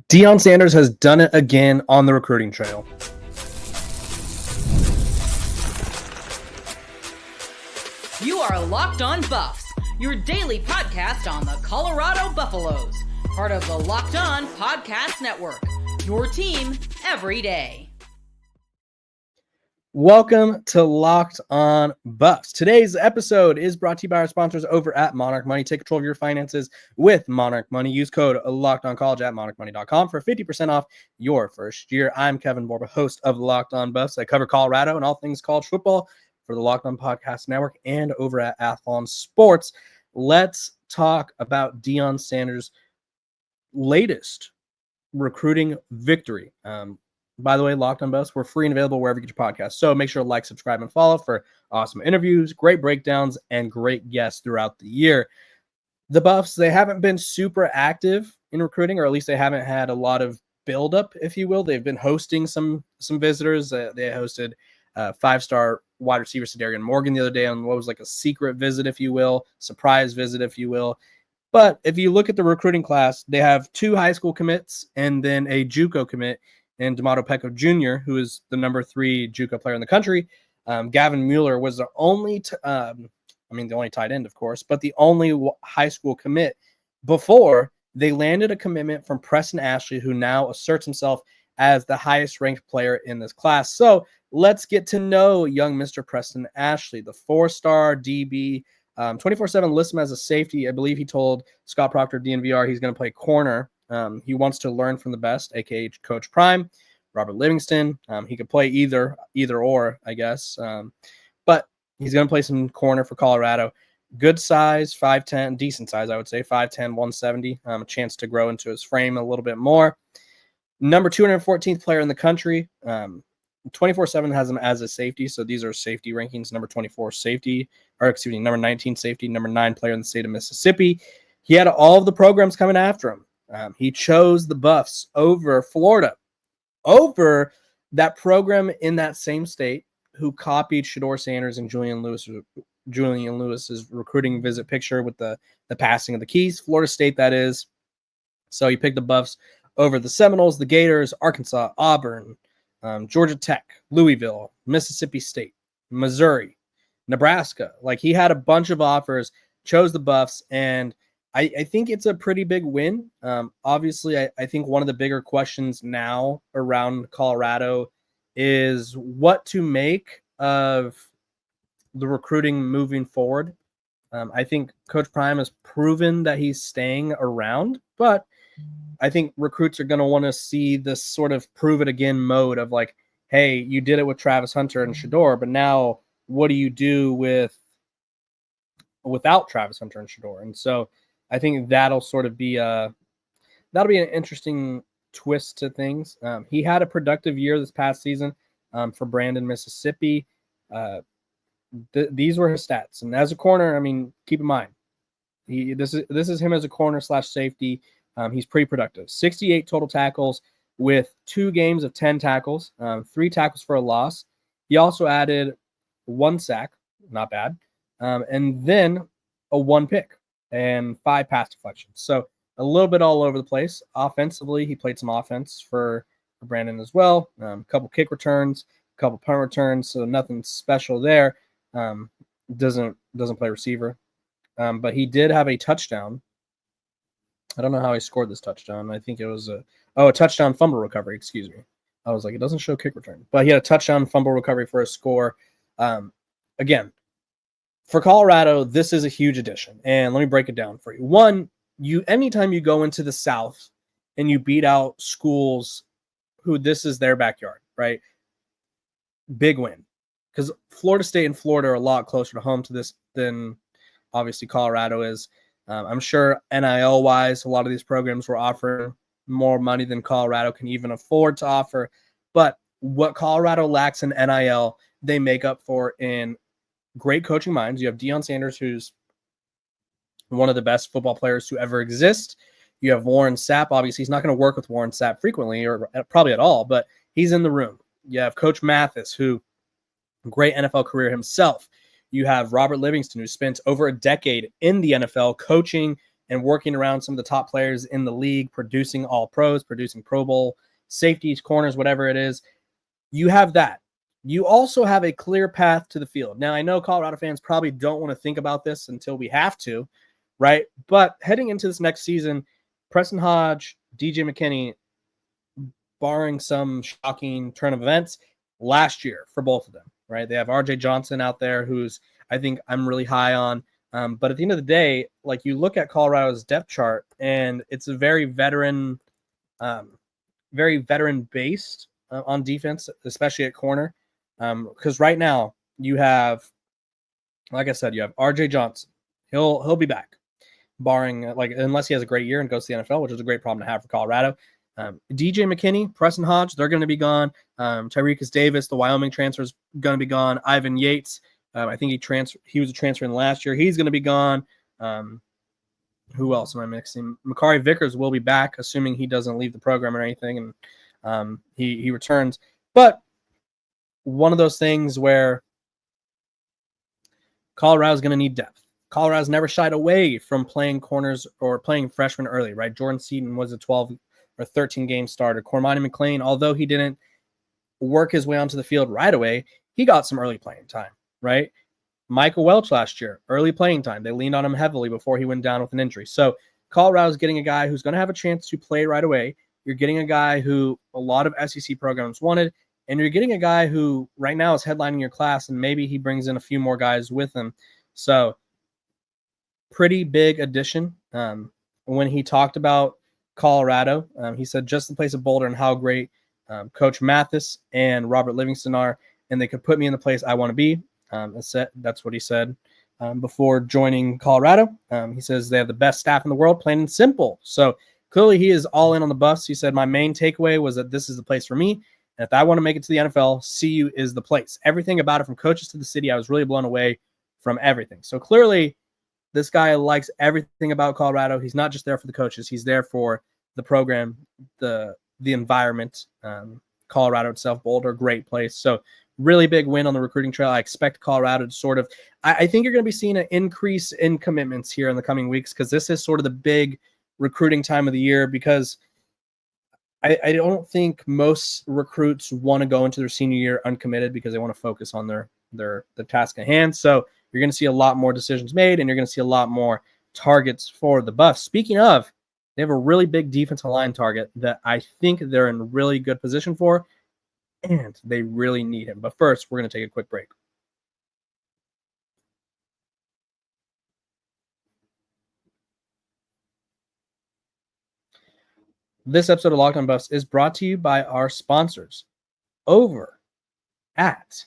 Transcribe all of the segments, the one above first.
Deion Sanders has done it again on the recruiting trail. You are Locked On Buffs, your daily podcast on the Colorado Buffaloes, part of the Locked On Podcast Network, your team every day. Welcome to Locked On Buffs. Today's episode is brought to you by our sponsors over at Monarch Money. Take control of your finances with Monarch Money. Use code LOCKEDONCollege at monarchmoney.com for 50% off your first year. I'm Kevin Borba, host of Locked On Buffs. I cover Colorado and all things college football for the Locked On Podcast Network and over at Athlon Sports. Let's talk about Deion Sanders' latest recruiting victory. By the way, Locked On Buffs, we're free and available wherever you get your podcasts. So make sure to like, subscribe, and follow for awesome interviews, great breakdowns, and great guests throughout the year. The Buffs, they haven't been super active in recruiting, or at least they haven't had a lot of buildup, if you will. They've been hosting some visitors. They hosted five-star wide receiver Cedarian Morgan the other day on what was like a secret visit, if you will, surprise visit, if you will. But if you look at the recruiting class, they have 2 high school commits and then a JUCO commit in D'Amato Pecco Jr., who is the number 3 JUCO player in the country. Gavin Mueller was the only, the only tight end, of course, but the only high school commit before they landed a commitment from Preston Ashley, who now asserts himself as the highest ranked player in this class. So let's get to know young Mr. Preston Ashley, the 4-star DB. 24/7 lists him as a safety. I believe he told Scott Proctor of DNVR he's going to play corner. He wants to learn from the best, aka Coach Prime, Robert Livingston. He could play either or, I guess. But he's going to play some corner for Colorado. Good size, 5'10", decent size, I would say, 5'10", 170. A chance to grow into his frame a little bit more. Number 214th player in the country. 24/7 has him as a safety, so these are safety rankings. Number 24 safety, number 19 safety, number 9 player in the state of Mississippi. He had all of the programs coming after him. He chose the Buffs over Florida, over that program in that same state who copied Shedeur Sanders and Julian Lewis's recruiting visit picture with the passing of the keys. Florida State, that is. So he picked the Buffs over the Seminoles, the Gators, Arkansas, Auburn, Georgia Tech, Louisville, Mississippi State, Missouri, Nebraska. Like, he had a bunch of offers, chose the Buffs, and I think it's a pretty big win. Obviously, I think one of the bigger questions now around Colorado is what to make of the recruiting moving forward. I think Coach Prime has proven that he's staying around, but I think recruits are going to want to see this sort of prove it again mode of like, hey, you did it with Travis Hunter and Shedeur, but now what do you do without Travis Hunter and Shedeur? And so I think that'll sort of be that'll be an interesting twist to things. He had a productive year this past season for Brandon, Mississippi. These were his stats, and as a corner, I mean, keep in mind, this is him as a corner / safety. He's pretty productive. 68 total tackles with 2 games of 10 tackles, 3 tackles for a loss. He also added 1 sack, not bad, and then a 1 pick and 5 pass deflections. So a little bit all over the place. Offensively, he played some offense for Brandon as well. A couple kick returns, a couple punt returns, so nothing special there. Doesn't play receiver, but he did have a touchdown. I don't know how he scored this touchdown. I think it was a touchdown fumble recovery. Excuse me. I was like, it doesn't show kick return, but he had a touchdown fumble recovery for a score. Again, for Colorado, this is a huge addition, and let me break it down for you. One, anytime you go into the South and you beat out schools who this is their backyard, right? Big win, because Florida State and Florida are a lot closer to home to this than obviously Colorado is. I'm sure NIL-wise, a lot of these programs were offering more money than Colorado can even afford to offer. But what Colorado lacks in NIL, they make up for in great coaching minds. You have Deion Sanders, who's one of the best football players to ever exist. You have Warren Sapp. Obviously, he's not going to work with Warren Sapp frequently or probably at all, but he's in the room. You have Coach Mathis, who great NFL career himself. You have Robert Livingston, who spent over a decade in the NFL coaching and working around some of the top players in the league, producing all pros, producing Pro Bowl safeties, corners, whatever it is. You have that. You also have a clear path to the field. Now, I know Colorado fans probably don't want to think about this until we have to, right? But heading into this next season, Preston Hodge, DJ McKinney, barring some shocking turn of events, last year for both of them, right? They have RJ Johnson out there, who's I think I'm really high on. But at the end of the day, like you look at Colorado's depth chart, and it's a very veteran based on defense, especially at corner. Because right now you have, like I said, you have RJ Johnson. He'll be back, barring unless he has a great year and goes to the NFL, which is a great problem to have for Colorado. DJ McKinney, Preston Hodge, they're going to be gone. Tyrekus Davis, the Wyoming transfer, is going to be gone. Ivan Yates, I think he was a transfer in last year. He's going to be gone. Who else am I mixing? Makari Vickers will be back, assuming he doesn't leave the program or anything, and he returns. But one of those things where Colorado's going to need depth. Colorado's never shied away from playing corners or playing freshmen early, right? Jordan Seaton was a 12 or 13 game starter. Cormani McLean, although he didn't work his way onto the field right away, he got some early playing time, right? Michael Welch last year, early playing time. They leaned on him heavily before he went down with an injury. So Colorado's getting a guy who's going to have a chance to play right away. You're getting a guy who a lot of SEC programs wanted, and you're getting a guy who right now is headlining your class, and maybe he brings in a few more guys with him. So pretty big addition. When he talked about Colorado, he said just the place of Boulder and how great Coach Mathis and Robert Livingston are, and they could put me in the place I want to be. That's what he said before joining Colorado. He says they have the best staff in the world, plain and simple. So clearly he is all in on the Buffs. He said my main takeaway was that this is the place for me. And if I want to make it to the NFL, CU is the place. Everything about it, from coaches to the city, I was really blown away from everything. So clearly this guy likes everything about Colorado. He's not just there for the coaches. He's there for the program, the environment. Colorado itself, Boulder, great place. So really big win on the recruiting trail. I expect Colorado to sort of, I think you're going to be seeing an increase in commitments here in the coming weeks, because this is sort of the big recruiting time of the year, because I don't think most recruits want to go into their senior year uncommitted because they want to focus on the task at hand. So you're going to see a lot more decisions made, and you're going to see a lot more targets for the Buffs. Speaking of, they have a really big defensive line target that I think they're in really good position for, and they really need him. But first, we're going to take a quick break. This episode of Locked On Buffs is brought to you by our sponsors over at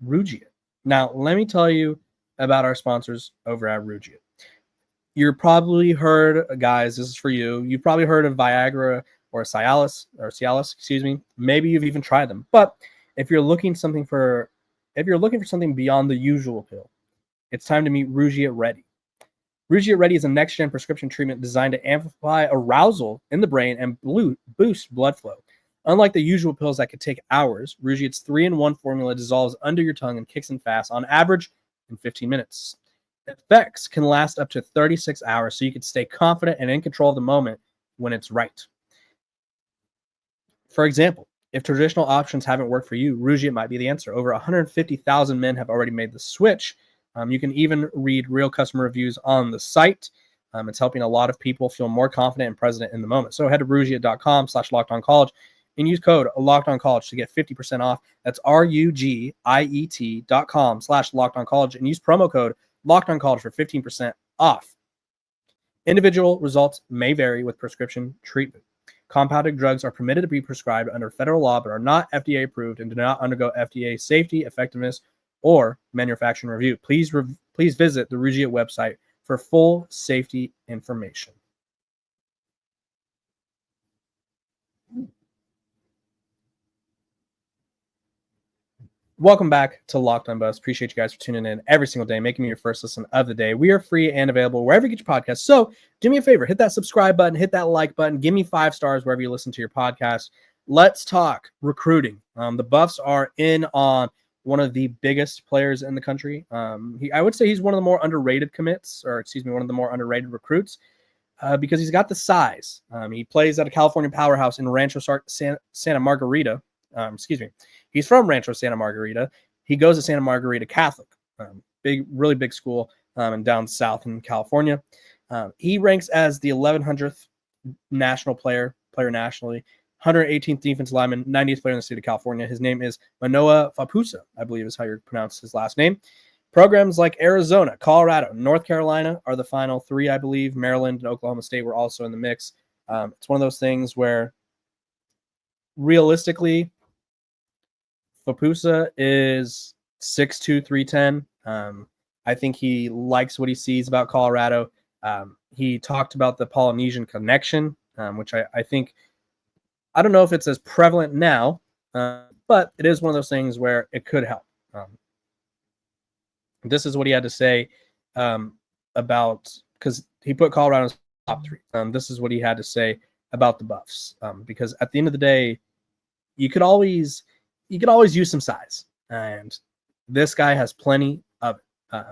Rugia. Now, let me tell you about our sponsors over at Rugia. You've probably heard, guys, this is for you. You've probably heard of Viagra or Cialis, excuse me. Maybe you've even tried them. But if you're looking for something beyond the usual pill, it's time to meet Rugia Ready. Rugia Ready is a next-gen prescription treatment designed to amplify arousal in the brain and boost blood flow. Unlike the usual pills that could take hours, Rugia's 3-in-1 formula dissolves under your tongue and kicks in fast, on average in 15 minutes. Effects can last up to 36 hours, so you can stay confident and in control of the moment when it's right. For example, if traditional options haven't worked for you, Rugia might be the answer. Over 150,000 men have already made the switch. You can even read real customer reviews on the site. It's helping a lot of people feel more confident and present in the moment. So head to rugia.com/lockedoncollege and use code LockedOnCollege to get 50% off. That's RUGIET.com/lockedoncollege and use promo code LockedOnCollege for 15% off. Individual results may vary with prescription treatment. Compounded drugs are permitted to be prescribed under federal law but are not FDA approved and do not undergo FDA safety, effectiveness, or manufacturing review. Please visit the Rugia website for full safety information. Welcome back to Locked On Buffs. Appreciate you guys for tuning in every single day, making me your first listen of the day. We are free and available wherever you get your podcasts. So do me a favor, hit that subscribe button, hit that like button, give me 5 stars wherever you listen to your podcast. Let's talk recruiting. The Buffs are in on one of the biggest players in the country. I would say he's one of the more underrated one of the more underrated recruits. because he's got the size. He plays at a California powerhouse in Rancho Santa Margarita. He's from Rancho Santa Margarita. He goes to Santa Margarita Catholic, really big school and down south in California. He ranks as the 1100th national player nationally, 118th defensive lineman, 90th player in the state of California. His name is Manoah Faupusa, I believe is how you pronounce his last name. Programs like Arizona, Colorado, North Carolina are the final three, I believe. Maryland and Oklahoma State were also in the mix. It's one of those things where realistically, Faupusa is 6'2", 310. I think he likes what he sees about Colorado. He talked about the Polynesian connection, which I think, I don't know if it's as prevalent now, but it is one of those things where it could help. This is what he had to say about, because he put Colorado in his top three. This is what he had to say about the Buffs, because at the end of the day, you could always use some size, and this guy has plenty of it.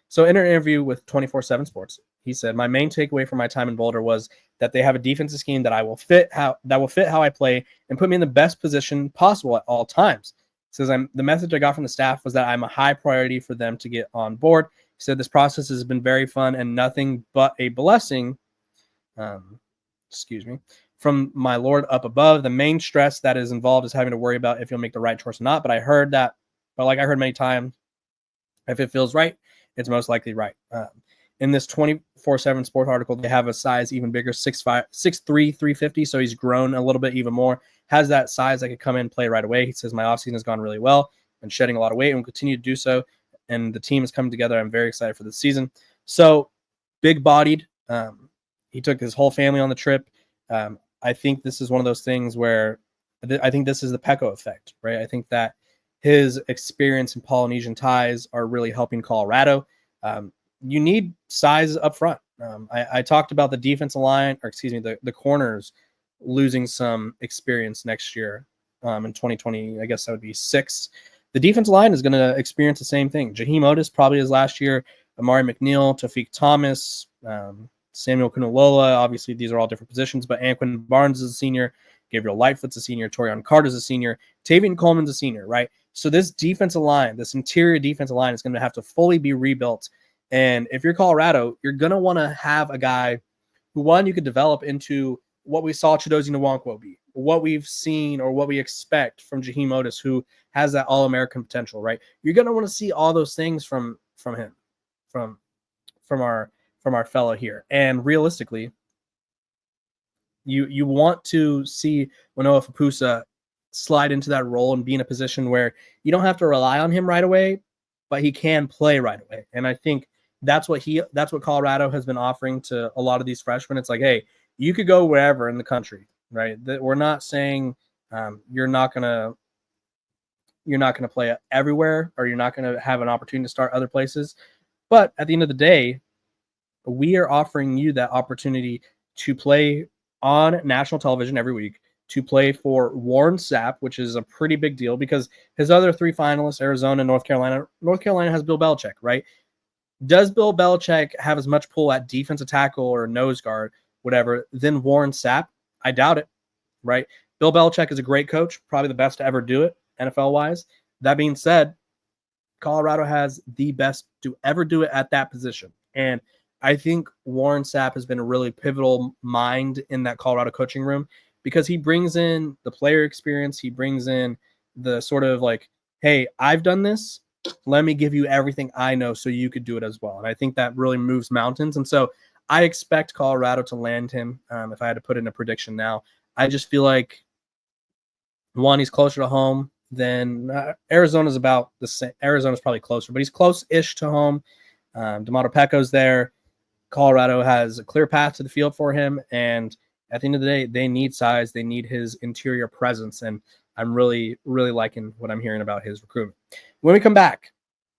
So in an interview with 24/7 Sports, he said, "My main takeaway from my time in Boulder was that they have a defensive scheme that will fit how I play and put me in the best position possible at all times." He says, the message I got from the staff was that I'm a high priority for them to get on board. He said, "This process has been very fun and nothing but a blessing." From my Lord up above. The main stress that is involved is having to worry about if you'll make the right choice or not. But I heard many times, if it feels right, it's most likely right. In this 24/7 Sport article, they have a size even bigger, 6'3", 350. So he's grown a little bit even more. Has that size that could come in and play right away. He says, "My offseason has gone really well and shedding a lot of weight and will continue to do so. And the team is coming together. I'm very excited for this season." So big-bodied. He took his whole family on the trip. I think this is one of those things where I think this is the Pecco effect, right? I think that his experience in Polynesian ties are really helping Colorado. You need size up front. I talked about the defensive line, or excuse me, the corners losing some experience next year in 2020. I guess that would be 6. The defensive line is going to experience the same thing. Jaheim Otis probably is last year. Amari McNeil, Tafik Thomas, Samuel Kunulola. Obviously, these are all different positions, but Anquin Barnes is a senior. Gabriel Lightfoot's a senior. Torian Carter's a senior. Tavian Coleman's a senior, right? So this defensive line, this interior defensive line is going to have to fully be rebuilt. And if you're Colorado, you're going to want to have a guy who, one, you could develop into what we saw Chidozie Nwankwo be, what we've seen or what we expect from Jaheim Otis, who has that All-American potential, right? You're going to want to see all those things from him, from our fellow here. And realistically, you want to see Manoah Faupusa slide into that role and be in a position where you don't have to rely on him right away, but he can play right away. And I think that's what Colorado has been offering to a lot of these freshmen. It's like, hey, you could go wherever in the country, right? That we're not saying you're not gonna play everywhere, or you're not gonna have an opportunity to start other places. But at the end of the day, we are offering you that opportunity to play on national television every week, to play for Warren Sapp, which is a pretty big deal because his other 3 finalists, Arizona, North Carolina has Bill Belichick, right? Does Bill Belichick have as much pull at defensive tackle or nose guard, whatever, than Warren Sapp? I doubt it, right? Bill Belichick is a great coach, probably the best to ever do it, NFL-wise. That being said, Colorado has the best to ever do it at that position. And I think Warren Sapp has been a really pivotal mind in that Colorado coaching room because he brings in the player experience. He brings in the sort of like, hey, I've done this. Let me give you everything I know so you could do it as well. And I think that really moves mountains. And so I expect Colorado to land him. If I had to put in a prediction now, I just feel like, one, he's closer to home than Arizona's about the same. Arizona's probably closer, but he's close-ish to home. D'Amato Pecco's there. Colorado has a clear path to the field for him. And at the end of the day, they need size. They need his interior presence. And I'm really, really liking what I'm hearing about his recruitment. When we come back,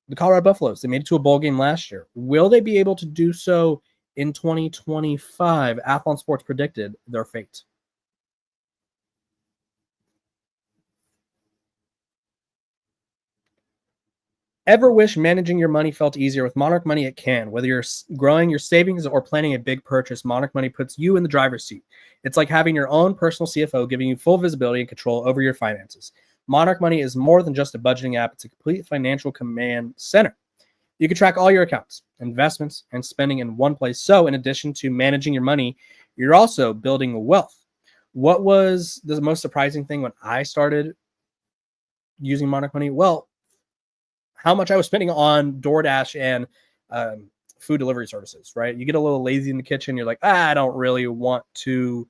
the Colorado Buffaloes, they made it to a bowl game last year. Will they be able to do so in 2025? Athlon Sports predicted their fate. Ever wish managing your money felt easier? With Monarch Money, it can. Whether you're growing your savings or planning a big purchase, Monarch Money puts you in the driver's seat. It's like having your own personal CFO, giving you full visibility and control over your finances. Monarch Money is more than just a budgeting app. It's a complete financial command center. You can track all your accounts, investments, and spending in one place. So in addition to managing your money, you're also building wealth. What was the most surprising thing when I started using Monarch Money? Well, how much I was spending on DoorDash and food delivery services, right? You get a little lazy in the kitchen. You're like, I don't really want to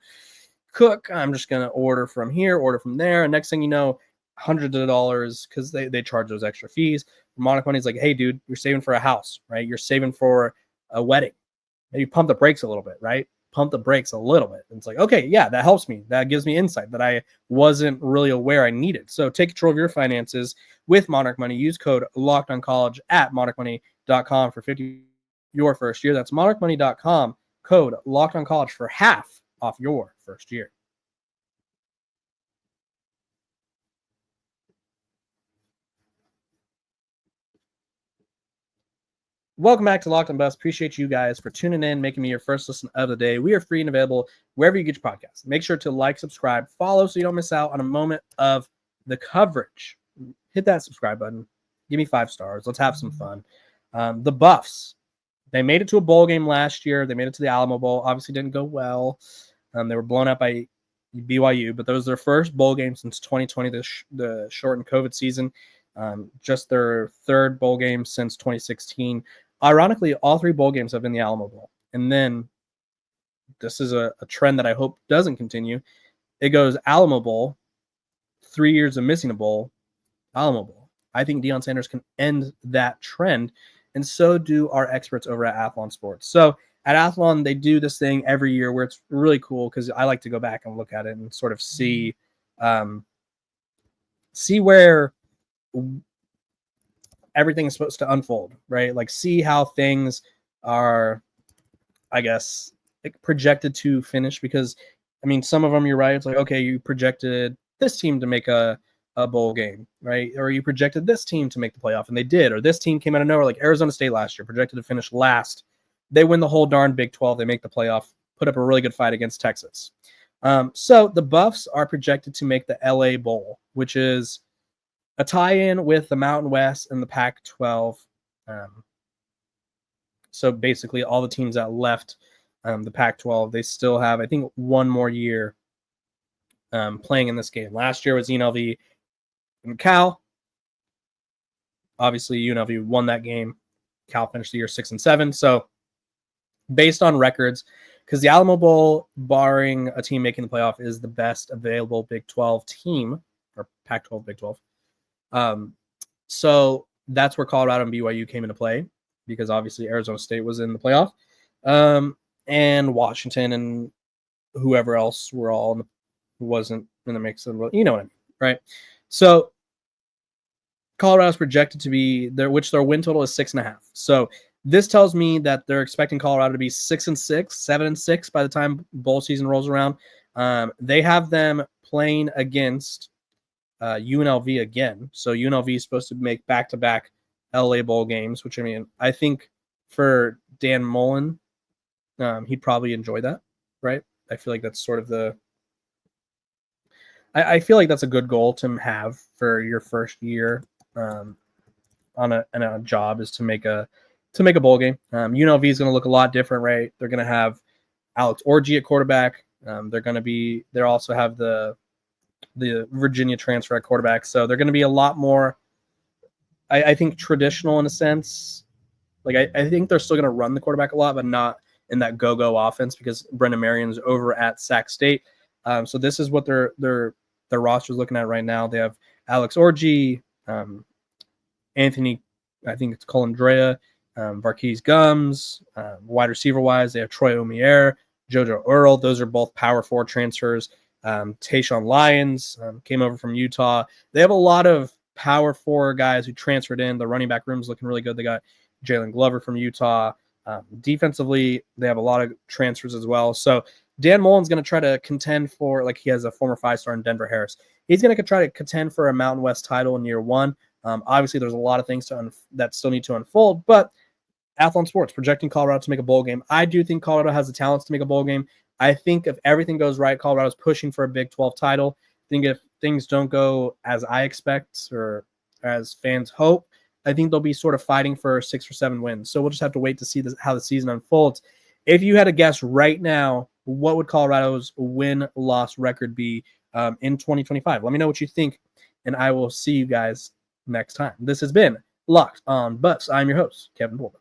cook. I'm just going to order from here, order from there. And next thing you know, hundreds of dollars, because they charge those extra fees. Monarch Money is like, hey, dude, you're saving for a house, right? You're saving for a wedding. Maybe pump the brakes a little bit, right? Pump the brakes a little bit. And it's like, okay, yeah, that helps me. That gives me insight that I wasn't really aware I needed. So take control of your finances with Monarch Money. Use code LOCKEDONCollege at monarchmoney.com for 50 your first year. That's monarchmoney.com, code LOCKEDONCollege for half off your first year. Welcome back to Locked On Buffs. Appreciate you guys for tuning in, making me your first listen of the day. We are free and available wherever you get your podcasts. Make sure to like, subscribe, follow so you don't miss out on a moment of the coverage. Hit that subscribe button. Give me 5 stars. Let's have some fun. The Buffs, they made it to a bowl game last year. They made it to the Alamo Bowl. Obviously didn't go well. They were blown out by BYU, but that was their first bowl game since 2020, the shortened COVID season. Just their third bowl game since 2016. Ironically, all 3 bowl games have been the Alamo Bowl. And then this is a trend that I hope doesn't continue. It goes Alamo Bowl, 3 years of missing a bowl, Alamo Bowl. I think Deion Sanders can end that trend, and so do our experts over at Athlon Sports. So at Athlon, they do this thing every year where it's really cool because I like to go back and look at it and sort of see where everything is supposed to unfold, right? Like see how things are, I guess, projected to finish. Because, I mean, some of them you're right. It's like, okay, you projected this team to make a bowl game, right? Or you projected this team to make the playoff, and they did. Or this team came out of nowhere, like Arizona State last year, projected to finish last. They win the whole darn Big 12. They make the playoff, put up a really good fight against Texas. So the Buffs are projected to make the LA Bowl, which is a tie-in with the Mountain West and the Pac-12. So basically all the teams that left the Pac-12, they still have, I think, one more year playing in this game. Last year was UNLV and Cal. Obviously, UNLV won that game. Cal finished the year 6-7. So based on records, because the Alamo Bowl, barring a team making the playoff, is the best available Big 12 team, or Pac-12, Big 12. So that's where Colorado and BYU came into play, because obviously Arizona State was in the playoff, and Washington and whoever else were all wasn't in the mix. You know what I mean, right? So Colorado's projected to be there, which their win total is 6.5. So this tells me that they're expecting Colorado to be 6-6, 7-6 by the time bowl season rolls around. They have them playing against UNLV again. So UNLV is supposed to make back-to-back LA Bowl games, which, I mean, I think for Dan Mullen, he'd probably enjoy that, right? I feel like that's sort of I feel like that's a good goal to have for your first year on a job, is to make a bowl game. UNLV is going to look a lot different, right? They're going to have Alex Orji at quarterback. They also have the Virginia transfer at quarterback. So they're going to be a lot more, I think, traditional in a sense. Like I think they're still going to run the quarterback a lot, but not in that go-go offense, because Brendan Marion's over at Sac State. So this is what their roster is looking at right now. They have Alex Orji, Anthony, I think it's Colandrea, Varkey's Gums. Wide receiver-wise, they have Troy Omier, JoJo Earl. Those are both Power 4 transfers. Tayshawn Lyons came over from Utah. They have a lot of Power 4 guys who transferred in. The running back room is looking really good. They got Jalen Glover from Utah. Defensively, they have a lot of transfers as well. So Dan Mullen's going to try to contend for, like, he has a former 5-star in Denver Harris. He's going to try to contend for a Mountain West title in year one. Obviously, there's a lot of things that still need to unfold, but Athlon Sports projecting Colorado to make a bowl game. I do think Colorado has the talents to make a bowl game. I think if everything goes right, Colorado's pushing for a Big 12 title. I think if things don't go as I expect or as fans hope, I think they'll be sort of fighting for 6 or 7 wins. So we'll just have to wait to see how the season unfolds. If you had to guess right now, what would Colorado's win-loss record be in 2025? Let me know what you think, and I will see you guys next time. This has been Locked on Buffs. I'm your host, Kevin Boulder.